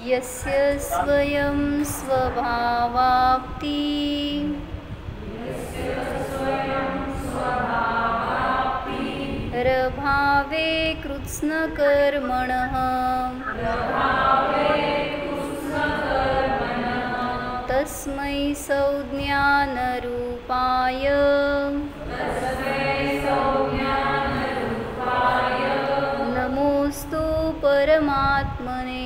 यस्य स्वयं स्वभावाप्ति रभावे कृत्स्नकर्मणः तस्मै संज्ञानरूपाय नमोस्तु परमात्मने।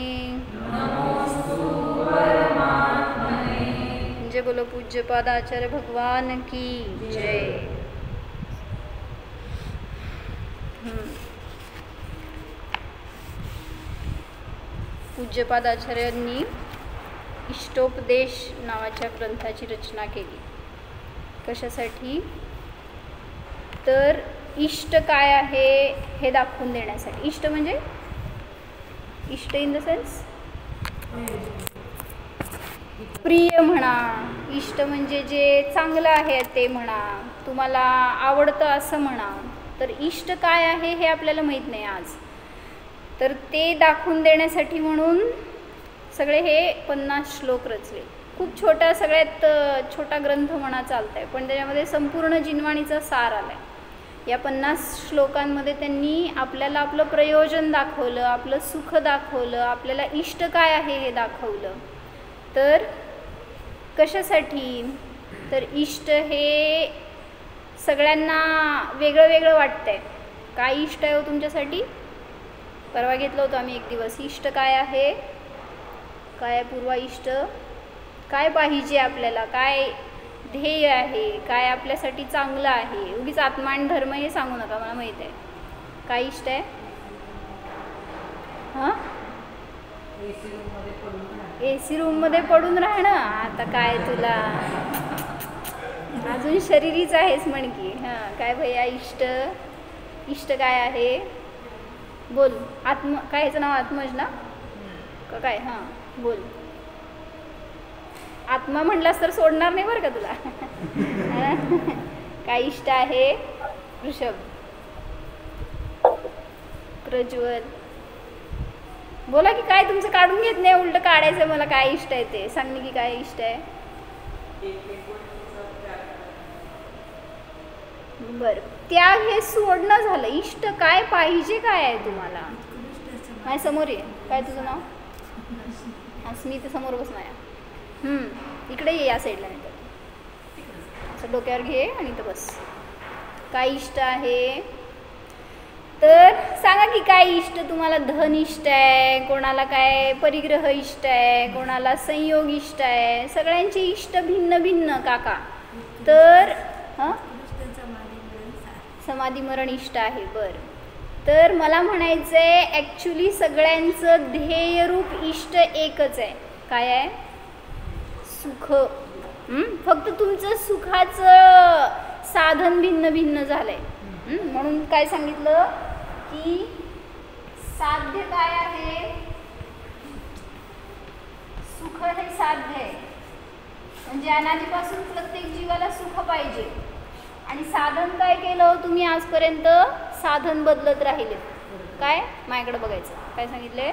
जय बोलो पूज्यपाद आचार्य भगवान की जय। पूज्यपाद आचार्यांनी इष्टोपदेश नावाच्या ग्रंथाची रचना केली. कशासाठी? तर इष्ट काय आहे हे दाखवून देण्यासाठी. इष्ट म्हणजे इष्ट इन द सेन्स प्रिय म्हणा, इष्ट म्हणजे जे चांगलं आहे ते म्हणा, तुम्हाला आवडतं असं म्हणा. तर इष्ट काय आहे हे आपल्याला माहीत नाही आज. तर ते दाखवून देण्यासाठी म्हणून सगळे हे 50 श्लोक रचले. खूप छोटा, सगळ्यात छोटा ग्रंथ म्हणा चालत आहे, पण त्याच्यामध्ये संपूर्ण जिनवाणीचा सार आला आहे. या 50 श्लोकांमध्ये त्यांनी आपल्याला आपलं प्रयोजन दाखवलं, आपलं सुख दाखवलं, आपल्याला इष्ट काय आहे हे दाखवलं. तर कशासाठी? तर इष्ट हे सगळ्यांना वेगळं वेगळं वाटतंय. काय इष्ट आहे हो तुमच्यासाठी? परवा घेतलं होतं आम्ही एक दिवस. इष्ट काय आहे? काय पूर्वा इष्ट? काय पाहिजे आपल्याला? काय ध्येय आहे? काय आपल्यासाठी चांगलं आहे? उगीच आत्मा आणि धर्म हे सांगू नका, मला माहीत आहे. काय इष्ट आहे? हां, AC रूममध्ये पडून राहणं. आता काय तुला अजून शरीरीच आहेस म्हण की. हां, काय भैया इष्ट? इष्ट काय आहे? बोल. आत्म काय ह्याचं नाव? आत्मज ना का काय? हां बोल. आत्मा म्हणलास तर सोडणार नाही बरं का तुला. काय इष्ट आहे? ऋषभ, प्रज्वल बोला की. काय तुमचं काढून घेत नाही, उलट काढायचं मला. काय इष्ट आहे ते सांगणे की. काय इष्ट आहे? बरं, त्याग हे सोडणं झालं. इष्ट काय पाहिजे? काय आहे तुम्हाला? माझ्या समोर ये. काय तुझं नाव? अस्मिता समोर बस माया. इकडे ये, या साईडला. नाही तर असं डोक्यावर घे आणि इथं बस. काय इष्ट आहे? तर सांगा की काय इष्ट तुम्हाला? धन इष्ट आहे, कोणाला काय परिग्रह इष्ट आहे, कोणाला संयोग इष्ट आहे. सगळ्यांचे इष्ट भिन्न भिन्न काका. तर समाधी मरण इष्ट आहे. बरं, तर मला म्हणायचं आहे ॲक्च्युली सगळ्यांचं ध्येयरूप इष्ट एकच आहे. काय आहे? सुख. फक्त तुमचं सुखाचं साधन भिन्न भिन्न झालंय. म्हणून काय सांगितलं की साध्य काय आहे? सुख हे साध्य आहे. म्हणजे अनादिपासून प्रत्येक जीवाला सुख पाहिजे. आणि साधन काय केलं तुम्ही आजपर्यंत? साधन बदलत राहिले. काय? माझ्याकडे बघायचं. काय सांगितले?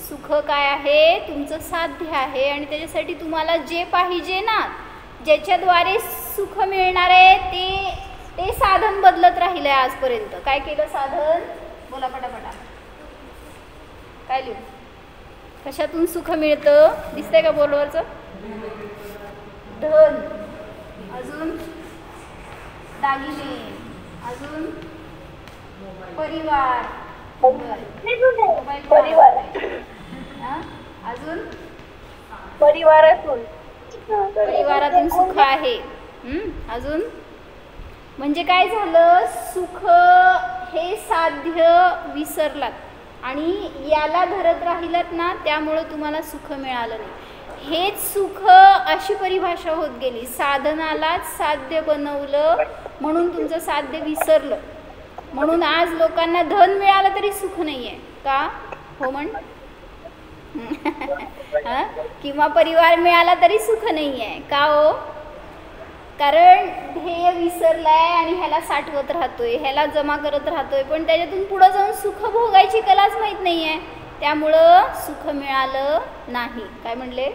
सुख काय आहे? तुमचं साध्य आहे. आणि त्याच्यासाठी तुम्हाला जे पाहिजे ना, ज्याच्याद्वारे सुख मिळणार आहे ते साधन बदलत राहिलं आहे आजपर्यंत. काय केलं साधन? बोला पटापटा. काय लिहू? कशातून सुख मिळतं? दिसतंय का बोर्डवरचं? धन, अजून दागिने, अजून परिवार, परिवार, अजून परिवारातून सुख आहे. अजून म्हणजे काय झालं? सुख हे साध्य विसरलात आणि याला धरत राहिलात ना, त्यामुळे तुम्हाला सुख मिळालं नाही. हेच सुख अशी परिभाषा होत गेली. साधनालाच साध्य बनवलं म्हणून तुमचं साध्य विसरलं. म्हणून आज लोकांना धन मिळालं तरी सुख नाही आहे. का हो म्हण? किंवा परिवार मिळाला तरी सुख नाही आहे. का हो? कारण ध्येय विसरलाय आणि ह्याला साठवत राहतोय, ह्याला जमा करत राहतोय, पण त्याच्यातून पुढे जाऊन सुख भोगायची कलाच माहीत नाही आहे. त्यामुळं सुख मिळालं नाही. काय म्हणले?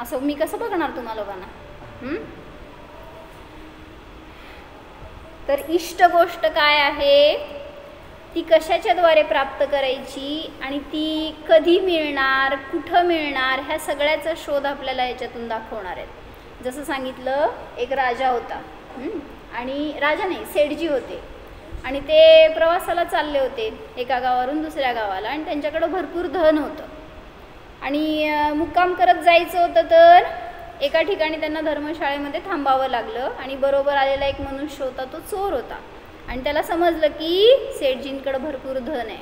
असं मी कसं बघणार तुम्हा लोकांना? तर इष्ट गोष्ट काय आहे, ती कशाच्याद्वारे प्राप्त करायची आणि ती कधी मिळणार, कुठं मिळणार, ह्या सगळ्याचा शोध आपल्याला याच्यातून दाखवणार आहेत. जसं सांगितलं, एक राजा होता आणि राजा नाही, सेठजी होते आणि ते प्रवासाला चालले होते एका गावावरून दुसऱ्या गावाला आणि त्यांच्याकडं भरपूर धन होतं आणि मुक्काम करत जायचं होतं. तर एका ठिकाणी त्यांना धर्मशाळेमध्ये थांबावं लागलं आणि बरोबर आलेला एक मनुष्य होता, तो चोर होता आणि त्याला समजलं की सेठजींकडं भरपूर धन आहे.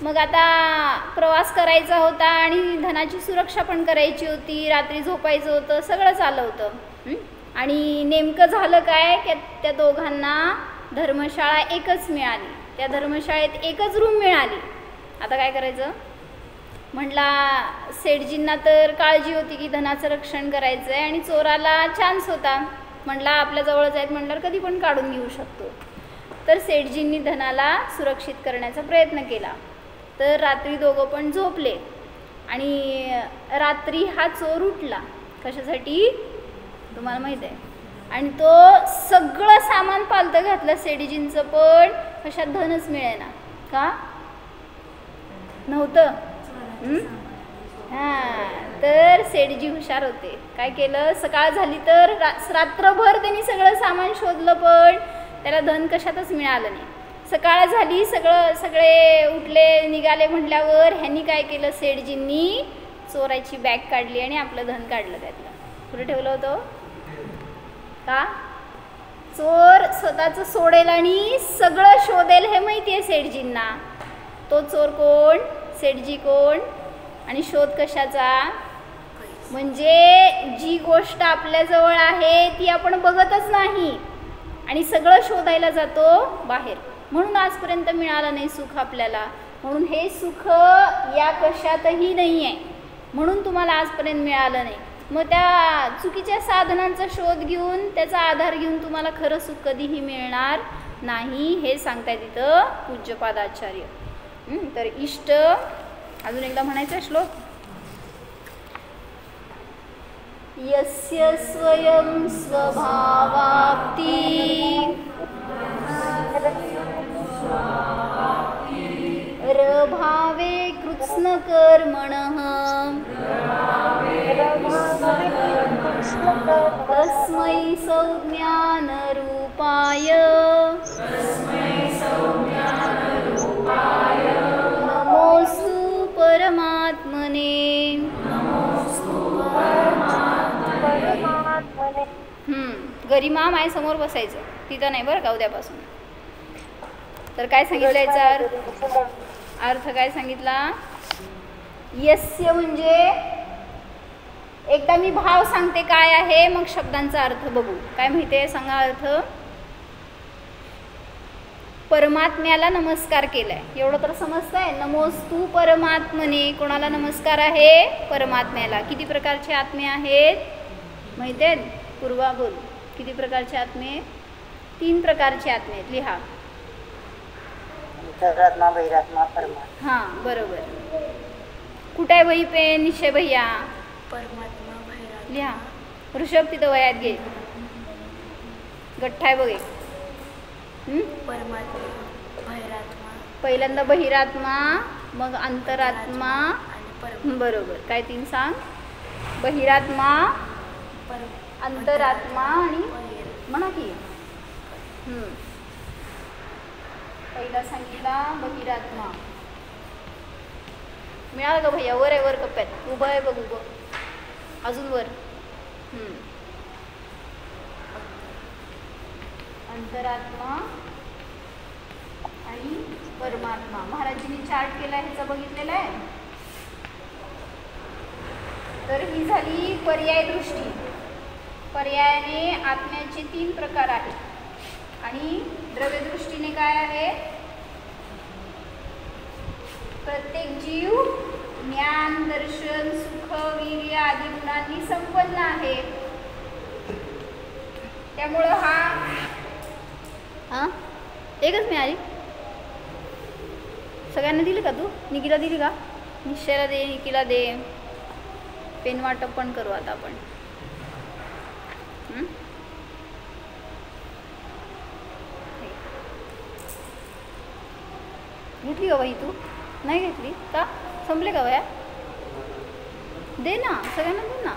मग आता प्रवास करायचा होता आणि धनाची सुरक्षा पण करायची होती, रात्री झोपायचं होतं, सगळंच आलं होतं. आणि नेमकं झालं काय की त्या दोघांना धर्मशाळा एकच मिळाली, त्या धर्मशाळेत एकच रूम मिळाली. आता काय करायचं? म्हटला सेठजींना तर काळजी होती की धनाचं रक्षण करायचं आहे आणि चोराला चान्स होता, म्हटला आपल्या जवळच आहेत म्हटल्यावर कधी पण काढून घेऊ शकतो. तर सेठजींनी धनाला सुरक्षित करण्याचा प्रयत्न केला. तर रात्री दोघं पण झोपले आणि रात्री हा चोर उठला. कशासाठी तुम्हाला माहीत आहे? आणि तो सगळं सामान पालतं घातलं सेठजींचं, पण कशात धनच मिळेना. का नव्हतं? तर सेठजी हुशार होते. काय केलं? सकाळ झाली तर रात्रभर त्यांनी सगळं सामान शोधलं, पण त्याला धन कशातच मिळालं नाही. सकाळ झाली, सगळे उठले निघाले म्हटल्यावर ह्यांनी काय केलं? सेठजींनी चोराची बॅग काढली आणि आपलं धन काढलं त्यातलं. कुठे ठेवलं होतं? का? चोर स्वतःचं सोडेल आणि सगळं शोधेल हे माहिती आहे सेठजींना. तो चोर कोण? सेठजी कोण? आणि शोध कशाचा? म्हणजे जी गोष्ट आपल्याजवळ आहे ती आपण बघतच नाही आणि सगळं शोधायला जातो बाहेर. म्हणून आजपर्यंत मिळालं नाही सुख आपल्याला. म्हणून हे सुख या कशातही नाही आहे, म्हणून तुम्हाला आजपर्यंत मिळालं नाही. मग त्या चुकीच्या साधनांचा शोध घेऊन त्याचा आधार घेऊन तुम्हाला खरं सुख कधीही मिळणार नाही, हे सांगताय तिथं पूज्यपाद आचार्य. तर इष्ट अजून एकदा म्हणायचा श्लोक. यस्य स्वयं स्वभावाप्ती रभावे कृत्स्न कर्मणः तस्मै संज्ञान रूपाय नमोस्तु परमात्मने. गरिमा माझ्यासमोर बसायचं, तिथं नाही बरं का उद्यापासून. तर काय सांगितलं याचा अर्थ काय सांगितला? यस्य म्हणजे एकदा मी भाव सांगते काय आहे, मग शब्दांचा अर्थ बघू. काय माहिती आहे? सांगा अर्थ. परमात्म्याला नमस्कार केलाय, एवढं तर समजतंय. नमोस्तु परमात्मने. कोणाला नमस्कार आहे? परमात्म्याला. किती प्रकारचे आत्मे आहेत माहिती आहेत? पूर्वा बोल. किती प्रकारचे आत्मे? 3 प्रकारचे आत्मे आहेत. लिहा. अंतरात्मा, बहिरात्मा, परमात्मा. हां बरोबर. कुठे आहे वही पेन? निश्चय भैया. परमात्मा, बहिरात्मा. लिहा. ऋषभ तिथं वयात घे. गठ्ठा आहे बघे. परमात्मा, बहिरात्मा. पहिल्यांदा बहिरात्मा, मग अंतरात्मा. बरोबर. काय 3 सांग? बहिरात्मा, अंतरात्मा आणि म्हणा की. पहिला सांगितला बहिरात्मा. मिळालं का भैया? वर आहे, वर कप्प्यात उभं आहे बघ, उभं अजून वर. अंतरात्मा आणि परमात्मा. महाराजांनी चार्ट केला ह्याचा बघितलेला आहे. तर ही झाली पर्याय दृष्टी. पर्यायाने आत्म्याचे 3 प्रकार आहेत आणि द्रव्य दृष्टीने काय आहे? प्रत्येक जीव ज्ञान, दर्शन, सुख, वीर्य आदी गुणांनी संपन्न आहे. त्यामुळं हा एकच मिळाली. सगळ्यांना दिली का तू? निकीला दिली का? निश्चयला दे, निकीला दे. पेन वाटप पण करू आता आपण. घेतली का वही तू? नाही घेतली का? संपले का वया? दे ना, सगळ्यांना दे ना.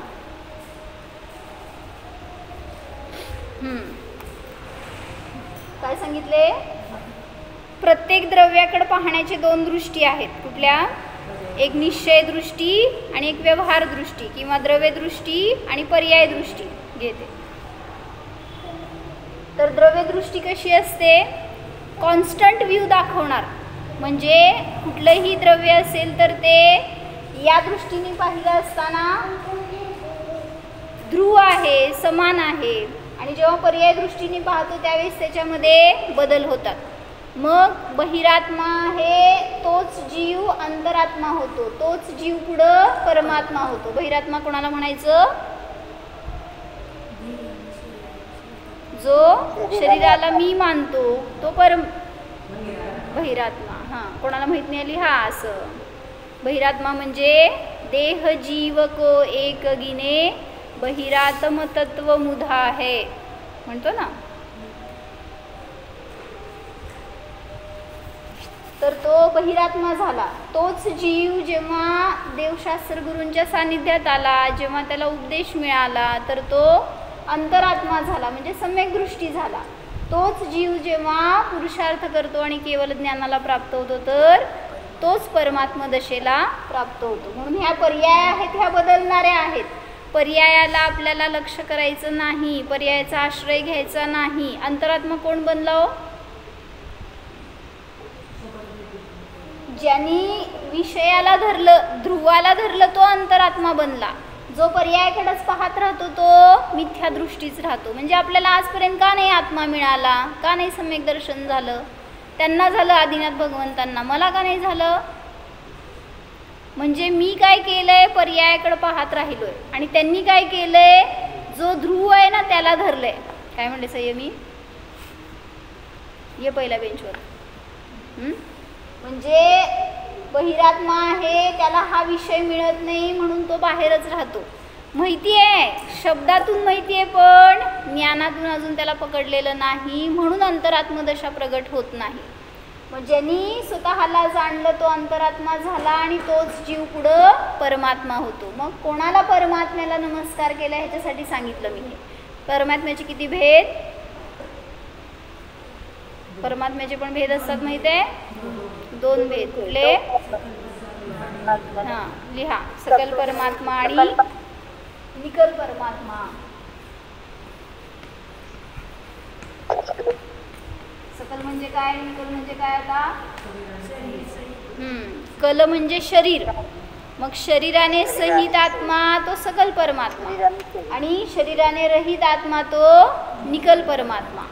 काय सांगितले? प्रत्येक द्रव्याकडे पाहण्याचे दोन दृष्टी आहेत. कुठल्या? एक निश्चय दृष्टी आणि एक व्यवहार दृष्टी किंवा द्रव्य दृष्टी आणि पर्याय दृष्टी घेते. तर द्रव्य दृष्टी कशी असते? कॉन्स्टंट व्ह्यू दाखवणार. म्हणजे कुठलंही द्रव्य असेल तर ते या दृष्टीने पाहिलं असताना ध्रुव आहे, समान आहे. आणि जेव्हा पर्याय दृष्टीने पाहतो त्यावेळेस त्याच्यामध्ये बदल होतात. मग बहिरात्मा आहे तोच जीव अंतरात्मा होतो. तोच जीव पुढं परमात्मा होतो. बहिरात्मा कोणाला म्हणायचं? जो शरीराला मी मानतो तो बहिरात्मा. कोणाला माहित नाही आली? असं बहिरात्मा म्हणजे देह जीव को एक गिने बहिरात्म तत्व मुधा है म्हणतो ना. तर तो बहिरात्मा झाला. तोच जीव जेव्हा देवशास्त्र गुरूंच्या सानिध्यात आला, जेव्हा त्याला उपदेश मिळाला तर तो अंतरात्मा झाला. म्हणजे सम्यक दृष्टी झाला. तोच जीव जेव्हा पुरुषार्थ करतो आणि केवळ ज्ञानाला प्राप्त होतो तर तोच परमात्मा दशेला प्राप्त होतो. म्हणून ह्या पर्याय आहेत, ह्या बदलणाऱ्या आहेत. पर्यायाला आपल्याला लक्ष करायचं नाही, पर्यायाचा आश्रय घ्यायचा नाही. अंतरात्मा कोण बनला हो? ज्यांनी विषयाला धरलं, ध्रुवाला धरलं तो अंतरात्मा बनला. जो पर्यायाकडेच पाहत राहतो तो मिथ्या दृष्टीच राहतो. म्हणजे आपल्याला आजपर्यंत का नाही आत्मा मिळाला? का नाही सम्यक दर्शन झालं? त्यांना झालं आदिनाथ भगवंतांना, मला का नाही झालं? म्हणजे मी काय केलंय? पर्यायाकडे पाहत राहिलोय. आणि त्यांनी काय केलंय? जो ध्रुव आहे ना त्याला धरलंय. काय म्हणले संयमी? ये पहिल्या बेंचवर. म्हणजे बहिरात्मा आहे, त्याला हा विषय मिळत नाही म्हणून तो बाहेरच राहतो. माहिती आहे, शब्दातून माहिती आहे, पण ज्ञानातून अजून त्याला पकडलेलं नाही म्हणून अंतरात्मदशा प्रगट होत नाही. मग ज्यांनी स्वतःला जाणलं तो अंतरात्मा झाला आणि तोच जीव पुढं परमात्मा होतो. मग कोणाला परमात्म्याला नमस्कार केला ह्याच्यासाठी सांगितलं मी. हे परमात्म्याचे किती भेद? परमात्म्याचे पण भेद असतात माहिती आहे? 2 भेद. कुठले? लिहा. सकल परमात्मा आणि निकल परमात्मा. सकल म्हणजे काय? निकल म्हणजे काय? आता कल म्हणजे शरीर. मग शरीराने सहित आत्मा तो सकल परमात्मा आणि शरीराने रहित आत्मा तो निकल परमात्मा.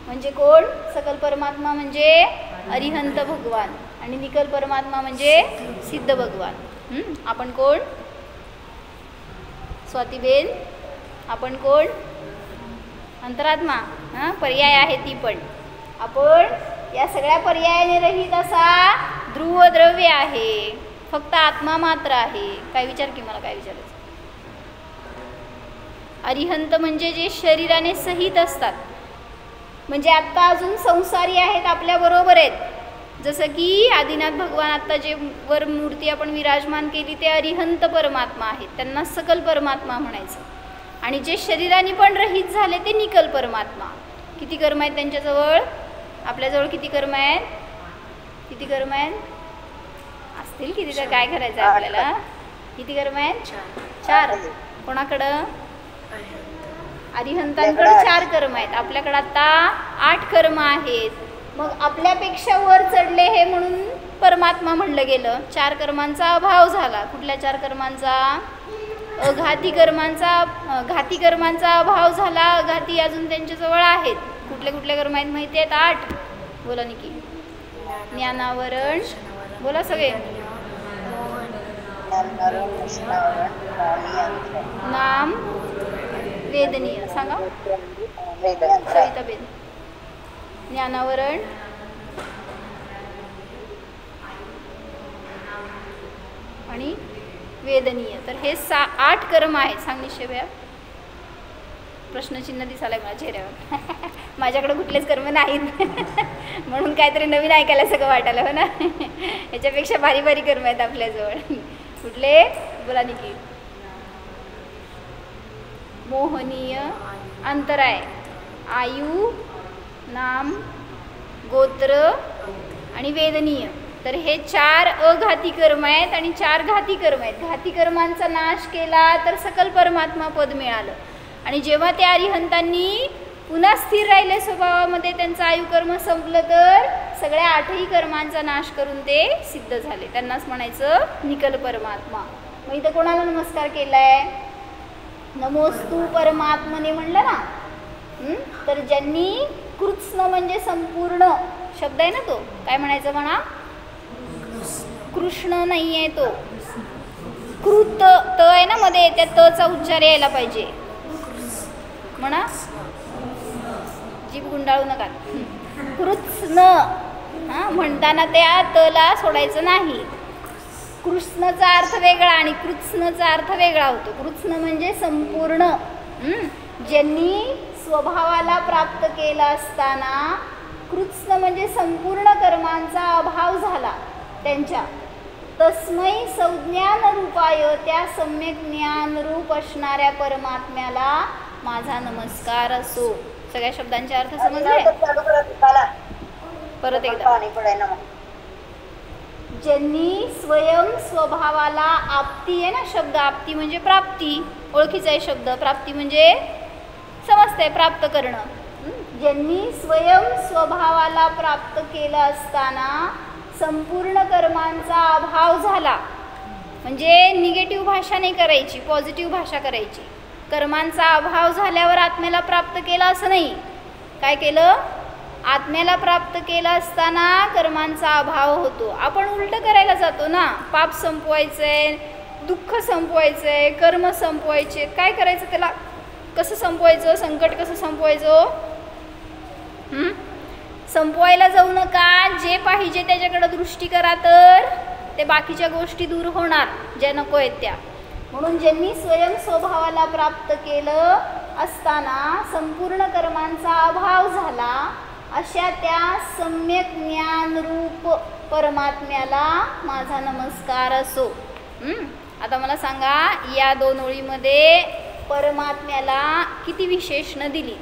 म्हणजे कोण? सकल परमात्मा म्हणजे अरिहंत भगवान आणि निकल परमात्मा म्हणजे सिद्ध भगवान. आपण कोण? स्वातीबेन, आपण कोण? अंतरात्मा. पर्याय आहे ती पण. आपण या सगळ्या पर्यायाने रहित असा ध्रुव द्रव्य आहे. फक्त आत्मा मात्र आहे. काय विचार की मला काय विचारायचं? अरिहंत म्हणजे जे शरीराने सहित असतात. म्हणजे आत्ता अजून संसारी आहेत, आपल्या बरोबर आहेत. जसं की आदिनाथ भगवान आत्ता जे वर मूर्ती आपण विराजमान केली ते अरिहंत परमात्मा आहेत. त्यांना सकल परमात्मा म्हणायचं. आणि जे शरीराने पण रहित झाले ते निकल परमात्मा. किती कर्म आहेत त्यांच्याजवळ? आपल्याजवळ किती कर्म आहेत? किती कर्म आहेत? असतील किती, तर काय करायचं आपल्याला? किती कर्म आहेत? 4. कोणाकडं? अरिहंतांकडे 4 कर्म आहेत. आपल्याकडे आता 8 कर्म आहेत. मग आपल्यापेक्षा वर चढले हे म्हणून परमात्मा म्हणलं गेलं. 4 कर्मांचा अभाव झाला. कुठल्या 4 कर्मांचा? घाती कर्मांचा अभाव झाला. घाती अजून त्यांच्याजवळ आहेत. कुठले कुठले कर्म आहेत माहिती आहेत? 8. बोला निकी. ज्ञानावरण. बोला सगळे. नाम वेदनीय. सांगा सविताबेन. ज्ञानावरण, आणि वेदनीय. तर हे 8 कर्म आहेत. सांग निश्चय. प्रश्नचिन्ह दिसायला मला चेहऱ्यावर. माझ्याकडे कुठलेच कर्म नाहीत म्हणून काहीतरी नवीन ऐकायला सगळं वाटायला हो ना. याच्यापेक्षा भारी भारी कर्म आहेत आपल्याजवळ. कुठले बोला निकी. मोहनीय, अंतराय, आयु, नाम, गोत्र आणि वेदनीय. तर हे 4 अघाती कर्म आहेत आणि 4 घाती कर्म आहेत. घाती कर्मांचा नाश केला तर सकल परमात्मा पद मिळालं. आणि जेव्हा त्या अरिहंतांनी पुन्हा स्थिर राहिले स्वभावामध्ये, त्यांचं आयुकर्म संपलं, तर सगळ्या 8ही कर्मांचा नाश करून ते सिद्ध झाले. त्यांनाच म्हणायचं निकल परमात्मा. मग इथं कोणाला नमस्कार केलाय? नमोस्तु परमात्मने म्हणलं ना. तर ज्यांनी कृत्स्न म्हणजे संपूर्ण शब्द आहे ना, तो काय म्हणायचं म्हणा? कृष्ण नाही आहे तो. कृत त आहे ना मध्ये, त्या तचा उच्चार यायला पाहिजे म्हणा. जीभ गुंडाळू नका. कृत्स्न म्हणताना त्या तला सोडायचं नाही. कृष्णचा अर्थ वेगळा आणि कृत्स्नचा अर्थ वेगळा होतो. कृत्स्न म्हणजे संपूर्ण. ज्यांनी स्वभावाला प्राप्त केला असताना कृत्स्न म्हणजे संपूर्ण कर्मांचा अभाव झाला त्यांच्या. तस्मै संज्ञान रूपाय, त्या सम्यक ज्ञान रूप असणाऱ्या परमात्म्याला माझा नमस्कार असो. सगळ्या शब्दांचे अर्थ समजले? परत एकदा. ज्यांनी स्वयं स्वभावाला आप्ती आहे ना शब्द, आप्ती म्हणजे प्राप्ती, ओळखीचा आहे शब्द. प्राप्ती म्हणजे समजतंय, प्राप्त करणं. ज्यांनी स्वयं स्वभावाला प्राप्त केलं असताना संपूर्ण कर्मांचा अभाव झाला, म्हणजे निगेटिव्ह भाषा नाही करायची, पॉझिटिव्ह भाषा करायची. कर्मांचा अभाव झाल्यावर आत्म्याला प्राप्त केला असं नाही. काय केलं? आत्म्याला प्राप्त केलं असताना कर्मांचा अभाव होतो. आपण उलट करायला जातो ना. पाप संपवायचंय, दुःख संपवायचंय, कर्म संपवायचे. काय करायचं त्याला? कसं संपवायचं? संकट कसं संपवायचं? संपवायला जाऊ नका. जे पाहिजे त्याच्याकडे दृष्टी करा, तर ते बाकीच्या गोष्टी दूर होणार ज्या नको आहेत त्या. म्हणून ज्यांनी स्वयं स्वभावाला प्राप्त केलं असताना संपूर्ण कर्मांचा अभाव झाला, अशा त्या सम्यक ज्ञान रूप परमात्म्याला माझा नमस्कार असो. आता मला सांगा, या 2 ओळीमध्ये परमात्म्याला किती विशेषणं दिली?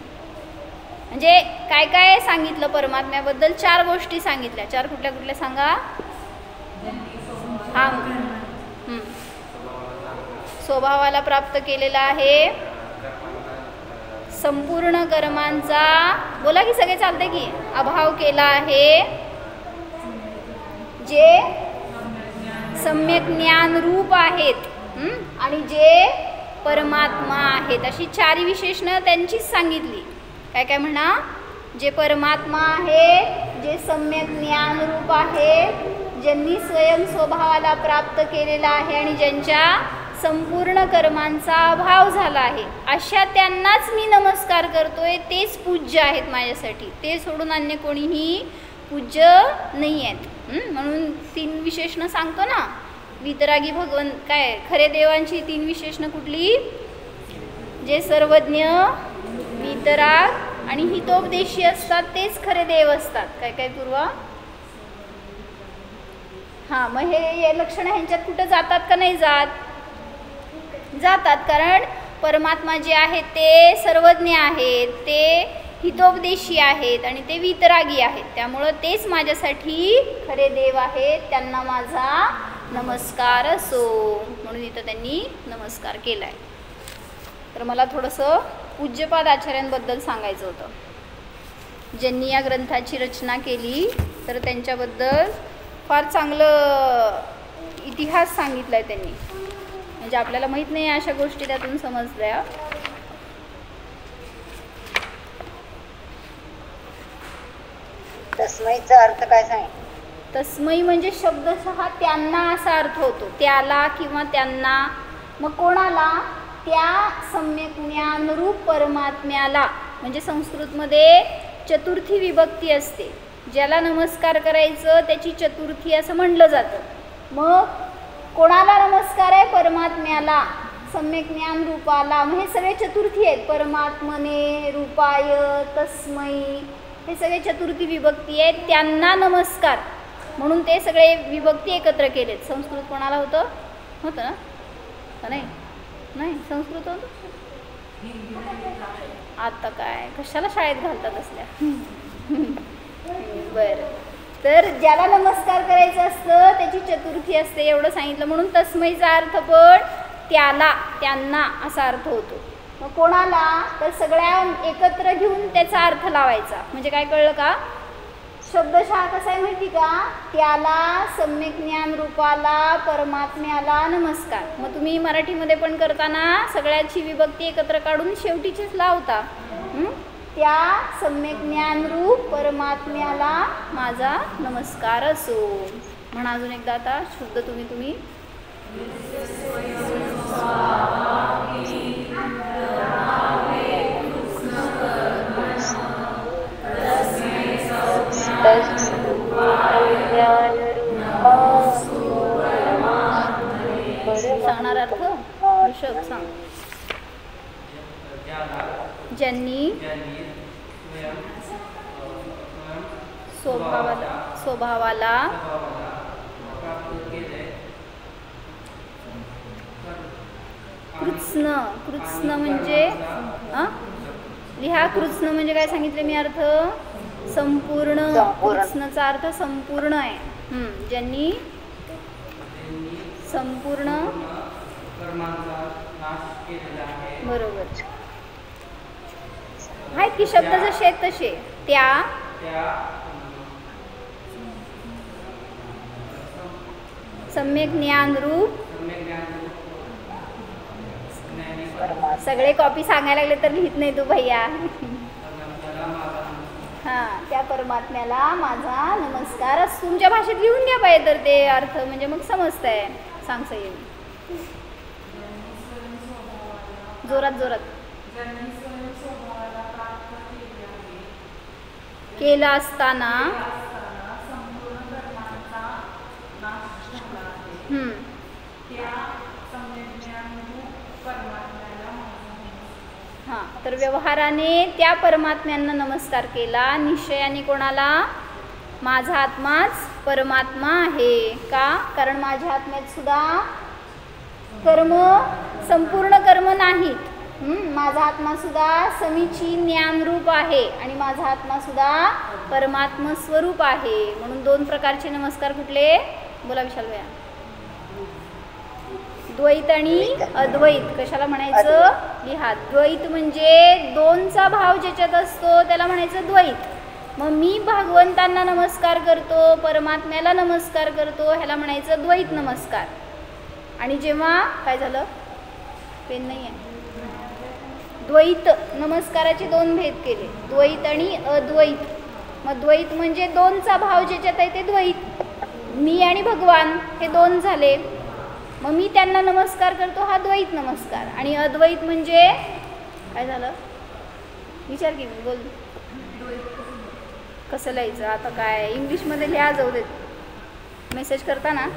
म्हणजे काय काय सांगितलं परमात्म्याबद्दल? 4 गोष्टी सांगितल्या. 4 कुठल्या कुठल्या सांगा? हा, स्वभावाला प्राप्त केलेला आहे, संपूर्ण कर्मांचा, बोला की सगळे चालते की, अभाव केला आहे, जे सम्यक ज्ञान रूप आहेत आणि जे परमात्मा आहेत. अशी 4 विशेषणं त्यांचीच सांगितली. काय काय म्हणा? जे परमात्मा आहे, जे सम्यक ज्ञान रूप आहे, ज्यांनी स्वयं स्वभावाला प्राप्त केलेला आहे आणि ज्यांच्या संपूर्ण कर्मांचा अभाव झाला आहे, अशा त्यांनाच मी नमस्कार करतोय. तेच पूज्य आहेत माझ्यासाठी. ते सोडून अन्य कोणीही पूज्य नाही आहेत. म्हणून 3 विशेषणं सांगतो ना. वितरागी भगवंत, काय खरे देवांची 3 विशेषणं कुठली? जे सर्वज्ञ, वितराग आणि हितोपदेशी असतात, तेच खरे देव असतात. काय काय पूर्वा? हां, मग हे लक्षणं ह्यांच्यात कुठं जातात का नाही जात? जातात. कारण परमात्मा जे आहेत ते सर्वज्ञ आहेत, ते हितोपदेशी आहेत आणि ते वितरागी आहेत. त्यामुळं तेच माझ्यासाठी खरे देव आहेत. त्यांना माझा नमस्कार असो. म्हणून इथं त्यांनी नमस्कार केला आहे. तर मला थोडंसं पूज्यपाद आचार्यांबद्दल सांगायचं होतं. ज्यांनी या ग्रंथाची रचना केली, तर त्यांच्याबद्दल फार चांगलं इतिहास सांगितला आहे त्यांनी. म्हणजे आपल्याला माहीत नाही अशा गोष्टी त्यातून समजल्या. तस्मैचा अर्थ काय सांग? तस्मै म्हणजे शब्दशः त्यांना असा अर्थ होतो. त्याला किंवा त्यांना. मग कोणाला? त्या सम्यक ज्ञानरूप परमात्म्याला. म्हणजे संस्कृतमध्ये चतुर्थी विभक्ती असते. ज्याला नमस्कार करायचं त्याची चतुर्थी असं म्हणलं जातं. मग कोणाला नमस्कार आहे? परमात्म्याला, सम्यक ज्ञान रूपाला. मग हे सगळे चतुर्थी आहेत. परमात्मने, रूपाय, तस्मै, हे सगळे चतुर्थी विभक्ती आहेत. त्यांना नमस्कार म्हणून ते सगळे विभक्ती एकत्र केलेत. संस्कृत कोणाला होतं? होतं ना? नाही नाही, संस्कृत होतं. आता काय कशाला शाळेत घालतात असल्या. बरं, तर ज्याला नमस्कार करायचं असतं त्याची चतुर्थी असते एवढं सांगितलं. म्हणून तस्मैचा अर्थ पण त्याला, त्यांना असा अर्थ होतो. मग कोणाला? तर सगळ्या एकत्र घेऊन त्याचा अर्थ लावायचा. म्हणजे काय कळलं का? शब्दशः कसा आहे माहिती का? त्याला, सम्यक ज्ञान रूपाला, परमात्म्याला नमस्कार. मग तुम्ही मराठीमध्ये पण करताना सगळ्याची विभक्ती एकत्र काढून शेवटीचीच लावता. त्या सम्यक ज्ञान रूप परमात्म्याला माझा नमस्कार असो. म्हणा अजून एकदा आता शुद्ध तुम्ही सांगणार अर्थ ऋषभ सांग. ज्यांनी स्वभावाला कृत्स्न म्हणजे लिहा. कृत्स्न म्हणजे काय सांगितले मी अर्थ? संपूर्ण. कृत्स्नचा अर्थ संपूर्ण आहे. ज्यांनी संपूर्ण, बरोबर आहेत की शब्द जसे आहेत तसे. त्या सम्यक ज्ञान रूप, सगळे कॉपी सांगायला लागले तर लिहित नाही तू भैया. हां, त्या परमात्म्याला माझा नमस्कार. तुमच्या भाषेत लिहून घ्या पाहिजे तर ते अर्थ, म्हणजे मग समजतंय. सांगता येईल जोरात जोरात. केला असताना हां, तर व्यवहाराने त्या परमात्म्यांना नमस्कार केला. निश्चयाने कोणाला? माझा आत्माच परमात्मा आहे. का? कारण माझ्या आत्म्यात सुद्धा कर्म, संपूर्ण कर्म नाहीत. माझा आत्मा सुद्धा समीची ज्ञानरूप आहे आणि माझा आत्मा सुद्धा परमात्म स्वरूप आहे. म्हणून दोन प्रकारचे नमस्कार कुठले? बोला विशाल भैया. द्वैत आणि अद्वैत. कशाला म्हणायचं? लिहा. द्वैत म्हणजे दोनचा भाव ज्याच्यात असतो त्याला म्हणायचं द्वैत. मग मी भगवंतांना नमस्कार करतो, परमात्म्याला नमस्कार करतो, ह्याला म्हणायचं द्वैत नमस्कार. आणि जेव्हा काय झालं? पेन नाही आहे. द्वैत नमस्काराचे दोन भेद केले, द्वैत आणि अद्वैत. मग द्वैत म्हणजे दोनचा भाव ज्याच्यात आहे ते द्वैत. मी आणि भगवान हे दोन झाले. मग मी त्यांना नमस्कार करतो, हा द्वैत नमस्कार. आणि अद्वैत म्हणजे काय झालं? विचार की बोल. कसं लिहायचं आता? काय इंग्लिशमध्ये लिहा, जाऊ देत. मेसेज करताना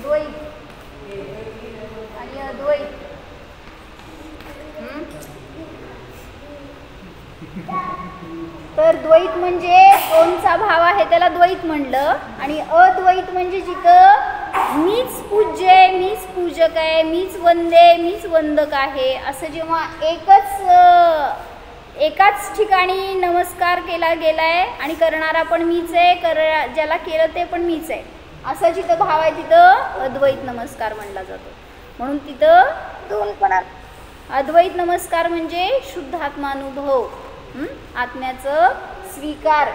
द्वैत आणि अद्वैत. तर द्वैत म्हणजे दोनचा भाव आहे त्याला द्वैत म्हणलं. आणि अद्वैत म्हणजे जिथं मीच पूज्य आहे, मीच पूजक आहे, मीच वंदे, मीच वंदक आहे, असं जेव्हा एकाच ठिकाणी नमस्कार केला गेलाय आणि करणारा पण मीच आहे, ज्याला केलं ते पण मीच आहे, असं जिथं भाव आहे तिथं अद्वैत नमस्कार म्हणला जातो. म्हणून तिथं दोनपणा. अद्वैत नमस्कार म्हणजे शुद्धात्मानुभव, आत्म्याचं स्वीकार,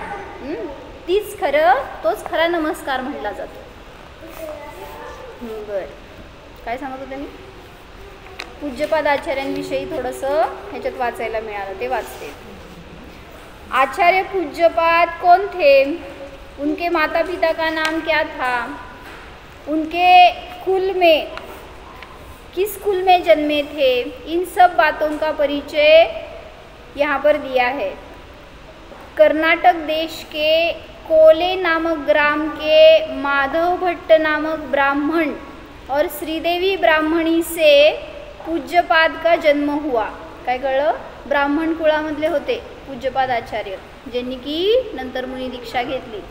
तोच खरा नमस्कार म्हणला जातो. बरं, काय सांगत होते मी? पूज्यपाद आचार्यांविषयी थोडंसं ह्याच्यात वाचायला मिळालं, ते वाचते. आचार्य पूज्यपाद कौन थे? उनके माता पिता का नाम क्या था? उनके कुल में किस कुल में जन्मे थे? इन सब बातों का परिचय यहाँ पर दिया है. कर्नाटक देश के कोले नामक ग्राम के माधव भट्ट नामक ब्राह्मण और श्रीदेवी ब्राह्मणी से पूज्यपाद का जन्म हुआ. काय कळलं? ब्राह्मण कुळामधले होते पूज्यपाद आचार्य, ज्यांनी की नंतर मुनी दीक्षा घेतली.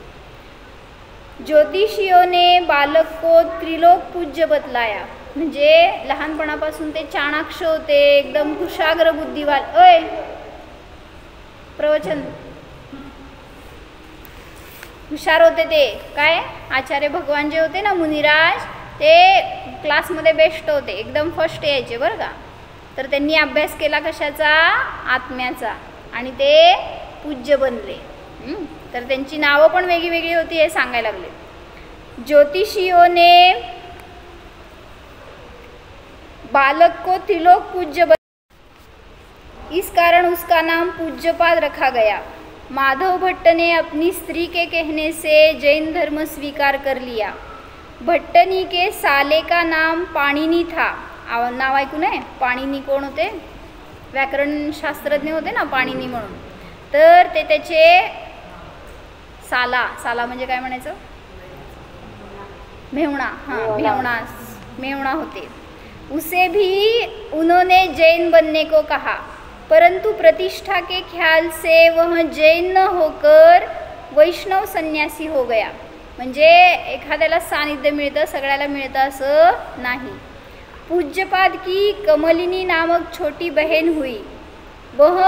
ज्योतिषियों ने बालक को त्रिलोक पूज्य बतलाया. म्हणजे लहानपणापासून ते चाणाक्ष होते, एकदम कुशाग्र बुद्धिवाल. प्रवचन हुशार होते ते. काय आचार्य भगवान जे होते ना मुनिराज, ते क्लासमध्ये बेस्ट होते, एकदम फर्स्ट यायचे बरं का. तर त्यांनी अभ्यास केला कशाचा? आत्म्याचा, आणि ते पूज्य बनले. तर त्यांची नावं पण वेगळी वेगळी होती हे सांगायला लागले. ज्योतिषियों ने बालक को त्रिलोक पूज्य इस कारण उसका नाम पूज्यपाद रखा गया. माधव भट्ट ने अपनी स्त्री के कहने से जैन धर्म स्वीकार कर लिया. भट्टनी के साले का नाम पाणिनी था. नाव ऐकून आहे? पाणिनी कोण होते? व्याकरण शास्त्रज्ञ होते ना पाणिनी म्हणून. तर ते त्याचे साला म्हणजे काय म्हणायचं? मेहुणा. हां, मेहुणा होते. उसे भी उन्होंने जैन बनने को कहा, परंतु प्रतिष्ठा के ख्याल से वह जैन न होकर वैष्णव संन्यासी हो गया. म्हणजे एखाद्याला सानिध्य मिळतं, सगळ्याला मिळतं असं नाही. पूज्यपाद की कमलिनी नामक छोटी बहन हुई. वह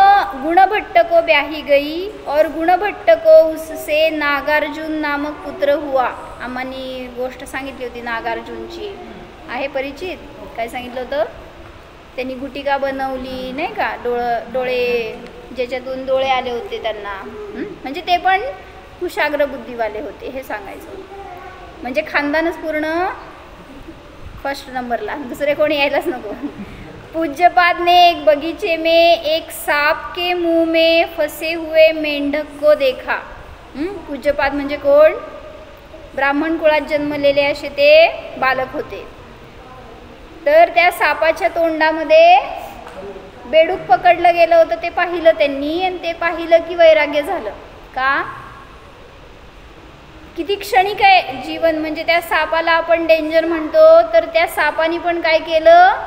गुणभट्ट को ब्याही गई और गुणभट्ट को उससे नागार्जुन नामक पुत्र हुआ. आम्हानी गोष्ट सांगितली होती नागार्जुनची, आहे परिचित? काय सांगितलं होतं? त्यांनी गुटिका बनवली नाही का, डोळे ज्याच्यातून डोळे आले होते त्यांना. म्हणजे ते पण कुशाग्र बुद्धिवाले होते हे सांगायचं. म्हणजे खानदानच पूर्ण फर्स्ट नंबरला, दुसरे कोणी यायलाच नको. पूज्यपाद ने एक बगीचे में एक सांप के मुंह में फंसे हुए मेंढक को देखा. पूज्यपाद म्हणजे कोण? ब्राह्मण कुळात जन्मलेले असे ते बालक होते. तर त्या सापाच्या तोंडामध्ये बेडूक पकडलं गेलं होतं, ते पाहिलं त्यांनी, आणि ते पाहिलं की वैराग्य झालं. का? किती क्षणिक आहे जीवन. म्हणजे त्या सापाला आपण डेंजर म्हणतो, तर त्या सापाने पण काय केलं?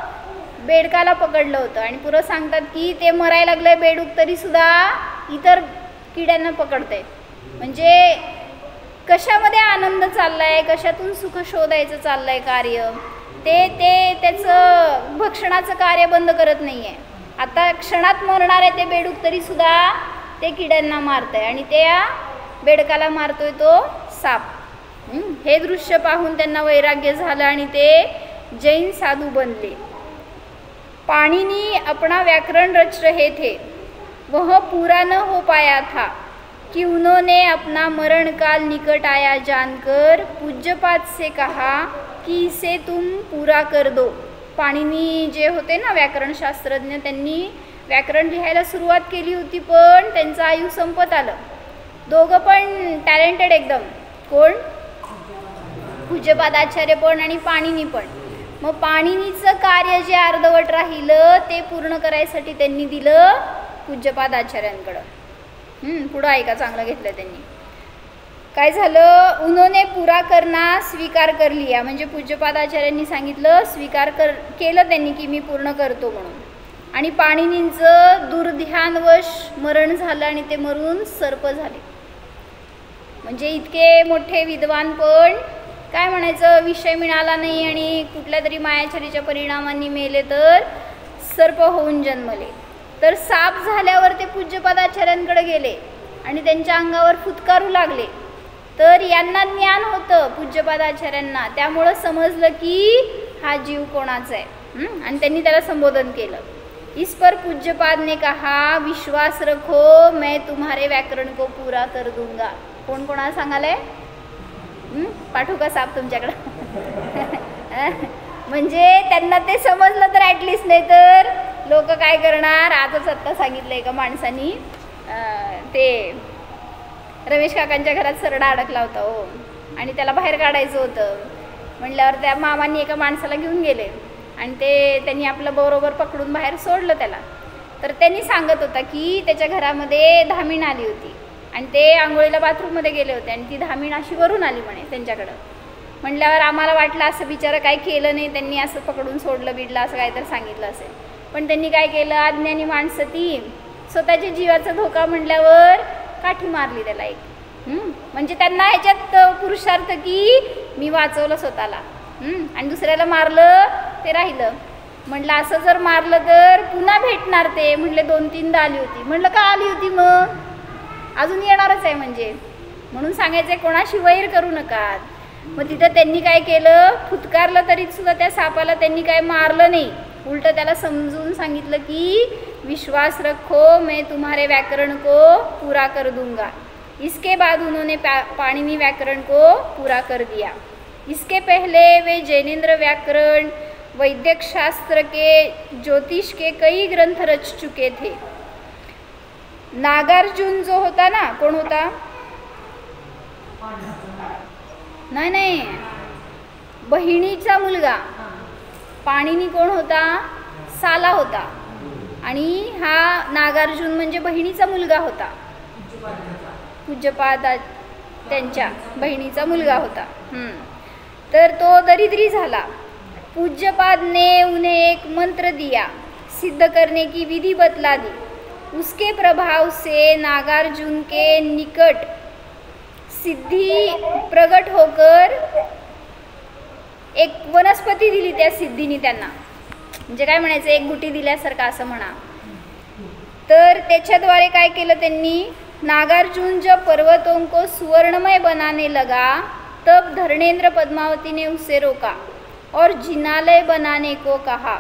बेडकाला पकडलं होतं. आणि पुरं सांगतात की ते मरायला लागलंय बेडूक, तरीसुद्धा इतर किड्यांना पकडतंय. म्हणजे कशामध्ये आनंद चाललाय, कशातून सुख शोधायचं चाललंय कार्य, ते त्याचं भक्षणाचं कार्य बंद करत नाही आहे. आता क्षणात मरणार आहे ते बेडूक, तरीसुद्धा ते किड्यांना मारत आहे, आणि त्या बेडकाला मारतोय तो साप. हे दृश्य पाहून त्यांना वैराग्य झालं आणि ते जैन साधू बनले. पाणिनी अपना व्याकरण रच रहे थे. वह पूरा न हो पाया था कि उन्होंने अपना मरण काल निकट आया जानकर पूज्यपाद से कहा कि इसे तुम पूरा कर दो. पाणिनी जे होते ना व्याकरण शास्त्रज्ञ, त्यांनी व्याकरण लिहायला सुरुवात केली होती, पण त्यांचं आयु संपत आलं. दोघं पण टॅलेंटेड एकदम. कोण? पूज्यपाद आचार्य पण आणि पाणिनी पण. मग पाणिनीचं कार्य जे अर्धवट राहिलं ते पूर्ण करायसाठी त्यांनी दिलं पूज्यपाद आचार्यांकडं. पुढं ऐका, चांगलं घेतलं त्यांनी. काय झालं? उन्होंने पूरा करना स्वीकार कर लिया. म्हणजे पूज्यपाद आचार्यांनी सांगितलं, केलं त्यांनी की मी पूर्ण करतो म्हणून. आणि पाणिनींचं दुर्ध्यानवश मरण झालं आणि ते मरून सर्प झाले. म्हणजे इतके मोठे विद्वान पण काय म्हणायचं, विषय मिळाला नाही आणि कुठल्या तरी मायाचारीच्या परिणामांनी मेले, तर सर्प होऊन जन्मले. तर साप झाल्यावर ते पूज्यपादाचार्यांकडे गेले आणि त्यांच्या अंगावर फुतकारू लागले. तर यांना ज्ञान होतं पूज्यपादाचार्यांना, त्यामुळं समजलं की हा जीव कोणाचा आहे, आणि त्यांनी त्याला संबोधन केलं. इस पर पूज्यपाद ने कहा, विश्वास रखो मैं तुम्हारे व्याकरण को पूरा कर दूंगा. कोण कोणाला सांगालंय? पाठवू का साप तुमच्याकडं? म्हणजे त्यांना ते समजलं तर ॲटलिस्ट, नाही तर लोक काय करणार. आजच आत्ता सांगितलं एका माणसानी, ते रमेश काकांच्या घरात सरडा अडकला होता हो, आणि त्याला बाहेर काढायचं होतं म्हटल्यावर त्या मामांनी एका माणसाला घेऊन गेले आणि त्यांनी आपलं बरोबर पकडून बाहेर सोडलं त्याला. तर त्यांनी सांगत होता की त्याच्या घरामध्ये धामीण आली होती आणि ते आंघोळीला बाथरूममध्ये गेले होते आणि ती धामीण अशी वरून आली म्हणे त्यांच्याकडं. म्हटल्यावर आम्हाला वाटलं असं बिचारं काय केलं नाही, त्यांनी असं पकडून सोडलं बिडलं असं काहीतरी सांगितलं असेल. पण त्यांनी काय केलं, अज्ञानी माणसं ती स्वतःच्या जीवाचा धोका म्हटल्यावर काठी मारली त्याला एक. म्हणजे त्यांना ह्याच्यात पुरुषार्थ की मी वाचवलं स्वतःला, आणि दुसऱ्याला मारलं ते राहिलं. म्हटलं असं जर मारलं तर पुन्हा भेटणार ते. म्हटले 2-3दा आली होती. म्हटलं का आली होती मग, अजून येणारच आहे म्हणजे. म्हणून सांगायचं कोणाशी वैर करू नका. मग तिथं त्यांनी काय केलं, फुतकारलं तरी सुद्धा त्या सापाला त्यांनी काय मारलं नाही, उलट त्याला समजून सांगितलं की विश्वास रखो, मैं तुम्हारे व्याकरण को पूरा कर दूंगा. इसके बाद उन्होंने पाणिनि व्याकरण को पूरा कर दिया. इसके पहले वे जैनेन्द्र व्याकरण, वैदिक शास्त्र के, ज्योतिष के कई ग्रंथ रच चुके थे. नागार्जुन जो होता ना, कोण होता, नाही बहिणीचा मुलगा, पाणिनी कोण होता, साला होता, आणि हा नागार्जुन म्हणजे बहिणीचा मुलगा होता. पूज्यपाद त्यांच्या बहिणीचा मुलगा होता. तर तो दरिद्री झाला. पूज्यपाद ने उन्हें एक मंत्र दिया, सिद्ध करने की विधि बतला दी. उसके प्रभाव से नागार्जुन के निकट सिद्धि प्रगट होकर एक वनस्पती दिली त्या सिद्धीने त्यांना. म्हणजे काय म्हणायचं, एक गुटी दिल्यासारखं असं म्हणा. तर त्याच्याद्वारे काय केलं त्यांनी, नागार्जुन जब पर्वतों को सुवर्णमय बनाने लगा तब धर्मेंद्र पद्मावती ने उसे रोका और जिनालय बनाने को कहा.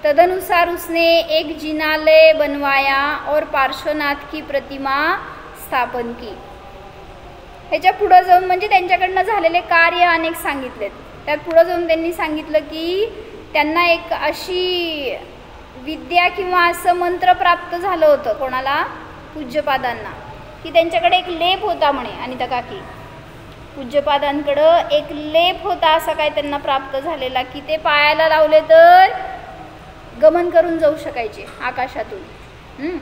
तदनुसार उसने एक जिनालय बनवाया और पार्श्वनाथ की प्रतिमा स्थापन की. ह्याच्या पुढं जाऊन म्हणजे त्यांच्याकडनं झालेले कार्य अनेक सांगितलेत. त्यात पुढं जाऊन त्यांनी सांगितलं की त्यांना एक अशी विद्या किंवा असं मंत्र प्राप्त झालं होतं, कोणाला, पूज्यपादांना, की त्यांच्याकडे एक लेप होता म्हणे. आणि त्या काकी पूज्यपादांकडं एक लेप होता असा काय त्यांना प्राप्त झालेला, की ते पायाला लावले तर गमन करून जाऊ शकायचे आकाशातून.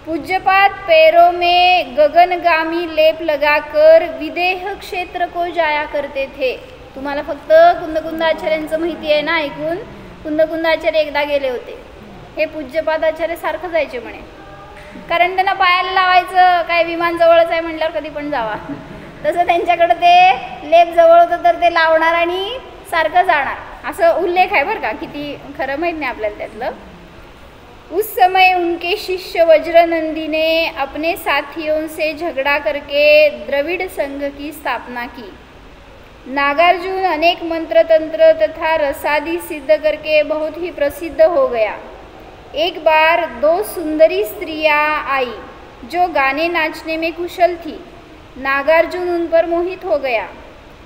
पूज्यपाद पैरों में गगनगामी लेप लगाकर विदेह क्षेत्र को जाया करते थे. तुम्हाला फक्त कुंदकुंदाचार्यांचं माहिती आहे ना ऐकून. कुंदकुंदाचार्य एकदा गेले होते, हे पूज्यपादाचार्य सारखं जायचे म्हणे, कारण त्यांना पायाला लावायचं काय, विमान जवळच आहे म्हटल्यावर कधी पण जावा. तसं त्यांच्याकडं ते लेप जवळ होतं तर ते लावणार आणि सारखं जाणार, असं उल्लेख आहे बरं का. किती खरं माहीत नाही आपल्याला त्यातलं. उस समय उनके शिष्य वज्रनंदी ने अपने साथियों से झगड़ा करके द्रविड़ संघ की स्थापना की. नागार्जुन अनेक मंत्र तंत्र तथा रसादी सिद्ध करके बहुत ही प्रसिद्ध हो गया. एक बार 2 सुंदरी स्त्रियां आई जो गाने नाचने में कुशल थी. नागार्जुन उन पर मोहित हो गया.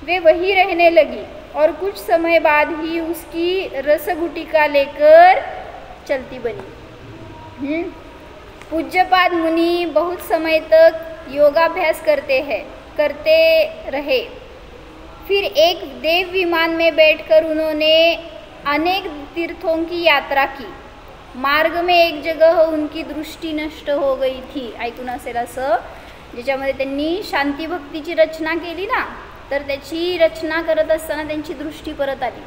वे वहीं रहने लगी और कुछ समय बाद ही उसकी रसगुटिका लेकर चलती बनी. पूज्यपाद मुनि बहुत समय तक योगाभ्यास करते रहे. फिर एक देव विमान में बैठकर उन्होंने अनेक तीर्थों की यात्रा की. मार्ग में एक जगह उनकी दृष्टी नष्ट हो गई थी. ऐकून असेल असं, ज्याच्यामध्ये त्यांनी शांती भक्तीची रचना केली ना, तर त्याची रचना करत असताना त्यांची दृष्टी परत आली.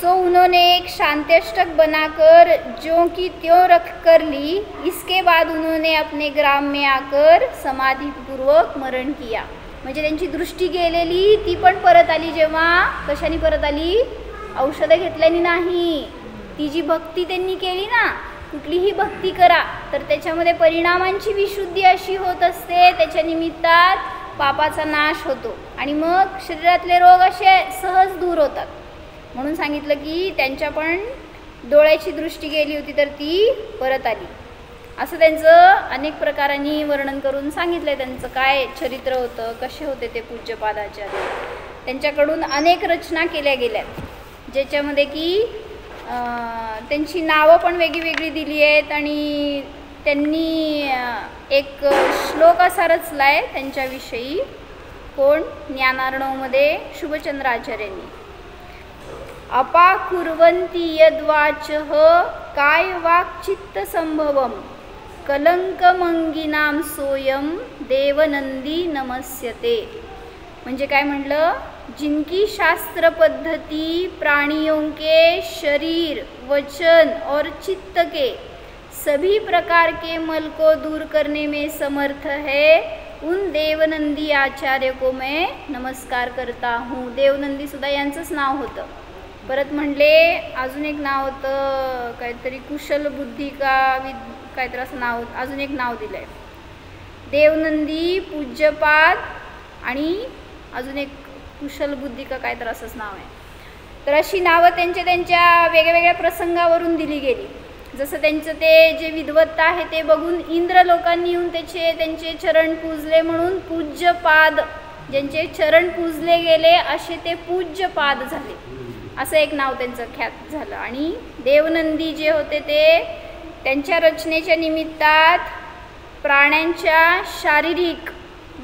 सो उन्होंने एक शांत्यष्टक बनाकर ज्यों की त्यों रख कर ली. इसके बाद उन्होंने अपने ग्राम में आकर समाधीपूर्वक मरण किया. म्हणजे त्यांची दृष्टी गेलेली ती पण परत आली. जेव्हा कशाने परत आली, औषधं घेतल्याने नाही. ती जी भक्ती त्यांनी केली ना, कुठलीही भक्ती करा तर त्याच्यामध्ये परिणामांची विशुद्धी अशी होत असते, त्याच्या निमित्तात पापाचा नाश होतो आणि मग शरीरातले रोग असे सहज दूर होतात. म्हणून सांगितलं की त्यांच्या पण डोळ्याची दृष्टी गेली होती तर ती परत आली. असं त्यांचं अनेक प्रकारांनी वर्णन करून सांगितलं. त्यांचं काय चरित्र होतं, कसे होते ते पूज्यपादाचार्य. त्यांच्याकडून अनेक रचना केल्या गेल्यात, ज्याच्यामध्ये की त्यांची नावं पण वेगळी दिली आहेत. आणि त्यांनी एक श्लोक असा रचला आहे त्यांच्याविषयी. कोण, ज्ञानार्णवमध्ये शुभचंद्र आचार्यांनी. अपाकुर्वन्ति यद्वाचः काय वाक् चित्त संभवम कलंकमंगिनाम सोयम देवनंदी नमस्यते. म्हणजे काय म्हटलं, जिनकी शास्त्र पद्धति प्राणियों के शरीर वचन और चित्त के सभी प्रकार के मल को दूर करने में समर्थ है, उन देवनंदी आचार्य को मैं नमस्कार करता हूँ. देवनंदी सुद्धा यांचंच नाव होतं. परत म्हणले अजून एक नाव होतं काहीतरी कुशल बुद्धी का काहीतरी असं नाव, अजून एक नाव दिलं आहे देवनंदी पूज्यपाद आणि अजून एक कुशल बुद्धी का काहीतरी असंच नाव आहे. तर अशी नावं त्यांच्या वेगवेगळ्या प्रसंगावरून दिली गेली. जसं त्यांचं ते जे विद्वत्ता आहे ते बघून इंद्र लोकांनी येऊन त्यांचे चरण पूजले म्हणून पूज्यपाद, ज्यांचे चरण पूजले गेले असे ते पूज्यपाद झाले, असं एक नाव त्यांचं ख्यात झालं. आणि देवनंदी जे होते ते त्यांच्या रचनेच्या निमित्तात प्राण्यांच्या शारीरिक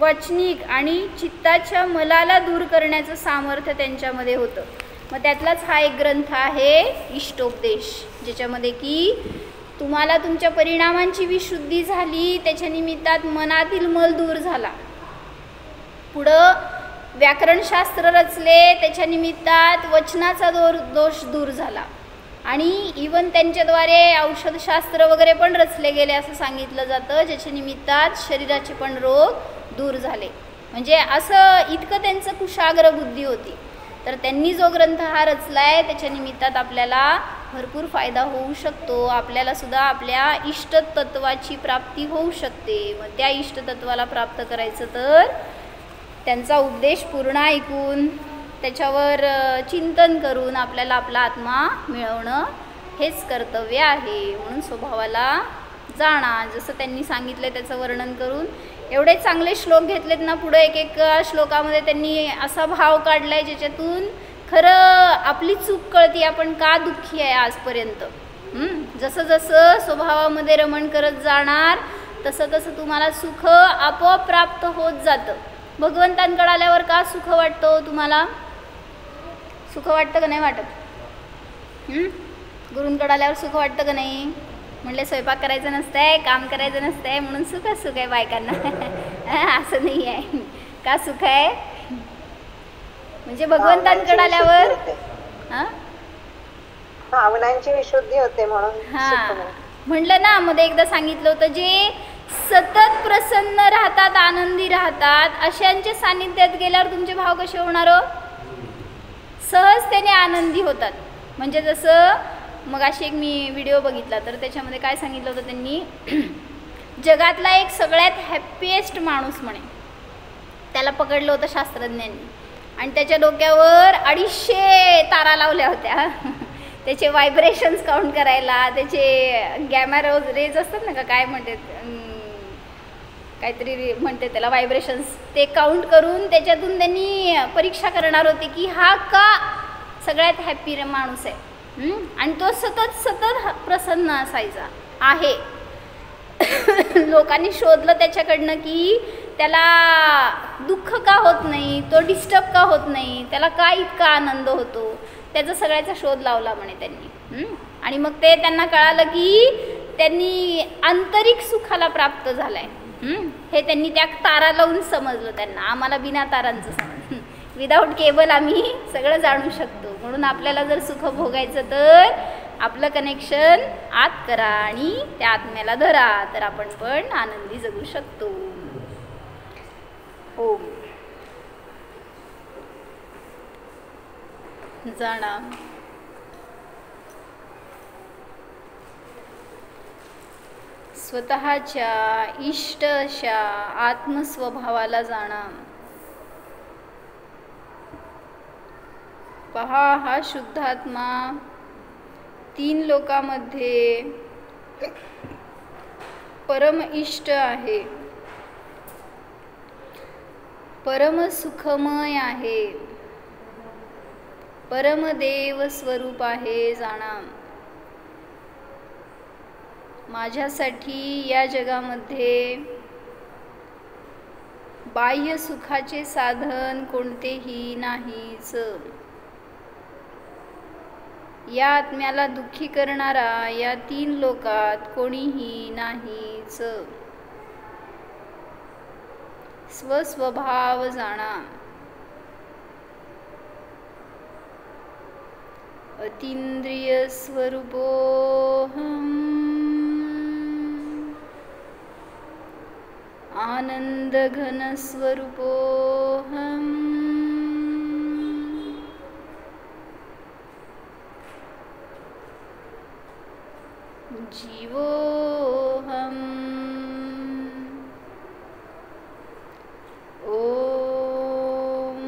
वचनिक आणि चित्ताच्या मलाला दूर करण्याचं सामर्थ्य त्यांच्यामध्ये होतं. मग त्यातलाच हा एक ग्रंथ आहे इष्टोपदेश, ज्याच्यामध्ये की तुम्हाला तुमच्या परिणामांची विशुद्धी झाली, त्याच्या निमित्तात मनातील मल दूर झाला. पुढं व्याकरणशास्त्र रचले, त्याच्या निमित्तात वचनाचा दोष दूर झाला. आणि इवन त्यांच्याद्वारे औषधशास्त्र वगैरे पण रचले गेले असं सांगितलं जातं, ज्याच्या निमित्तात शरीराचे पण रोग दूर झाले. म्हणजे असं इतकं त्यांचं कुशाग्र बुद्धी होती. तर त्यांनी जो ग्रंथ हा रचला आहे त्याच्या निमित्तात आपल्याला भरपूर फायदा होऊ शकतो. आपल्याला सुद्धा आपल्या इष्टतत्वाची प्राप्ती होऊ शकते. मग त्या इष्टतत्वाला प्राप्त करायचं तर त्यांचा उपदेश पूर्ण ऐकून त्याच्यावर चिंतन करून आपल्याला आपला आत्मा मिळवणं हेच कर्तव्य आहे. म्हणून स्वभावाला जाणा, जसं त्यांनी सांगितलं त्याचं वर्णन करून एवढे चांगले श्लोक घेतलेत ना. पुढे एक श्लोकामध्ये त्यांनी असा भाव काढला आहे ज्याच्यातून खरं आपली चूक कळती, आपण का दुःखी आहे आजपर्यंत. जसं जसं स्वभावामध्ये रमण करत जाणार तसं तसं तुम्हाला सुख आपोआप प्राप्त होत जातं. भगवंतांकडे आल्यावर का सुख वाटतं तुम्हाला? सुख वाटतं का नाही वाटत? गुरूंकडे आल्यावर सुख वाटतं का नाही? म्हणले स्वयंपाक करायचं नसतंय, काम करायचं नसतंय म्हणून सुख आहे बायकांना. असं नाही आहे. का सुख आहे? म्हणजे भगवंतांकडे आल्यावर भावनांची विशुद्धी होते म्हणून. म्हणलं ना, मध्ये एकदा सांगितलं होतं, जे सतत प्रसन्न राहतात, आनंदी राहतात, अशांच्या सानिध्यात गेल्यावर तुमचे भाव कसे होणार? सहजतेने आनंदी होतात. म्हणजे जसं मग अशी एक मी व्हिडिओ बघितला तर त्याच्यामध्ये काय सांगितलं होतं त्यांनी, जगातला एक सगळ्यात हॅपीएस्ट माणूस म्हणे त्याला पकडलं होतं शास्त्रज्ञांनी आणि त्याच्या डोक्यावर 250 तारा लावल्या होत्या. त्याचे व्हायब्रेशन्स काउंट करायला, त्याचे गॅमा रेज असतात ना का काय म्हणतात, काहीतरी म्हणते त्याला व्हायब्रेशन्स, ते काउंट करून त्याच्यातून त्यांनी परीक्षा करणार होते की हा का सगळ्यात हॅपी माणूस आहे. आणि तो सतत प्रसन्न असायचा आहे. लोकांनी शोधलं त्याच्याकडनं की त्याला दुःख का होत नाही, तो डिस्टर्ब का होत नाही, त्याला का इतका आनंद होतो, त्याचा सगळ्याचा शोध लावला म्हणे त्यांनी. आणि मग ते त्यांना कळालं की त्यांनी आंतरिक सुखाला प्राप्त झालाय. हे त्यांनी त्या तारा लावून समजलं त्यांना. आम्हाला बिना तारांचं समज, विदाऊट केबल आम्ही सगळं जाणू शकतो. म्हणून आपल्याला जर सुख भोगायचं तर आपलं कनेक्शन आत करा आणि त्या आत्म्याला धरा, तर आपण पण आनंदी जगू शकतो. ओम जाणा स्वतःच्या इष्ट अशा आत्मस्वभावाला जाणा. पहा, हा शुद्धात्मा 3 लोकांमध्ये परम इष्ट आहे, परम सुखमय आहे, परमदेव स्वरूप आहे. जाणा, माझ्यासाठी या जगामध्ये बाह्य सुखाचे साधन कोणतेही नाहीच. या आत्म्याला दुःखी करणारा या 3 लोकात कोणीही नाहीच. स्वस्वभाव जाणा. अतींद्रिय स्वरूपोऽहम् आनंद घन स्वरूपोऽहम् जीवोऽहम्. ओम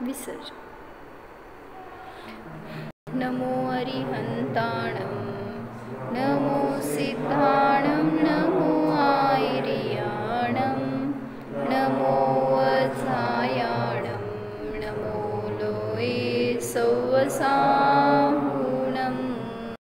विसर्जन.